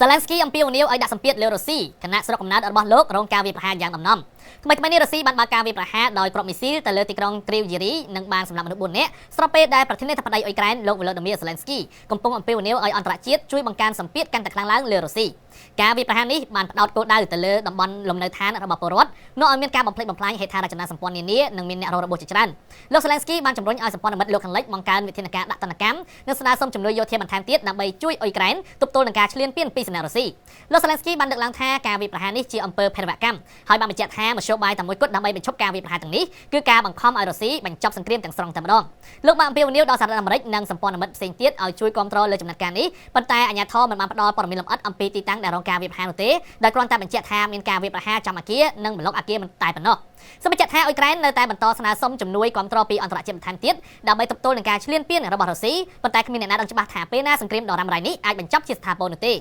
Zelensky អំពាវនាវឲ្យដាក់សម្ពាធលើរុស្ស៊ីគណៈស្រុកកំណើតរបស់លោករងការវាយប្រហារយ៉ាងដំណំថ្មីនេះរុស្ស៊ីបានបើកការវាយប្រហារដោយគ្រាប់មីស៊ីលទៅលើទីក្រុង Kryvyi និងបានសម្លាប់មនុស្ស4នាក់ស្របពេលដែលប្រធានាធិបតីអ៊ុយក្រែនលោក Volodymyr Zelensky កំពុងអំពាវនាវឲ្យអន្តរជាតិជួយបង្កើនសម្ពាធកាន់តែខ្លាំងឡើងលើរុស្ស៊ីការវាយប្រហារនេះបានផ្ដោតគោលដៅទៅលើតំបន់លំនៅឋានរបស់ពលរដ្ឋនាំឲ្យមានការបំផ្លិចបំផ្លាញហេដ្ឋារចនាសម្ព័ន្ធនានានិងមានអ្នករងរបួសជាច្រើនលោក Zelensky បានជំរុញឲ្យសម្ព័ន្ធមិត្តលោកខាងលិចបង្កើនវិធានការដាក់ទណ្ឌកម្មនិងស្នើសុំជំនួយយោធាបន្ថែមទៀតដើម្បីជួយអ៊ុយក្រែនទប់ទល់នឹងការឈ្លានពានពីសំណាក់រុស្ស៊ីលោក Zelensky បានលើកឡើងថាការវាយប្រហារនេះជាអំពើភេរវកម្មហើយបានបញ្ជាក់ថាមធ្យោបាយតែមួយគត់ដើម្បីបញ្ឈប់ការវាយប្រហារទាំងនេះគឺការបង្ខំឲ្យរុស្ស៊ីបញ្ចប់សង្គ្រាមទាំងស្រុងតែម្ដងលោកបានអំពាវនាវដល់សហរដ្ឋអាមេរិកនិងសម្ព័ន្ធមិត្តផ្សេងទៀតឲ្យជួយគាំទ្រលើចំណាត់ការនេះប៉ុន្តែអាជ្ញាធរមិនបានផ្ដល់ព័ត៌មានលម្អិតអំពីទីតាំងដែលរងការវាយប្រហារនោះទេដោយគ្រាន់តែបញ្ជាក់ថាមានការវាយប្រហារចំអគារនិងបន្លុកអគារមិនតែប៉ុណ្ណោះសូមបញ្ជាក់ថាអ៊ុយក្រែននៅតែបន្តស្នើសុំជំនួយគាំទ្រពីអន្តរជាតិបន្ថែមទៀតដើម្បីទប់ទល់នឹងការឈ្លានពានរបស់រុស្ស៊ីប៉ុន្តែគ្មានអ្នកណាដឹងច្បាស់ថាពេលណាសង្គ្រាមដ៏រ៉ាំរ៉ៃនេះអាចបញ្ចប់ជាស្ថាពរនោះទេ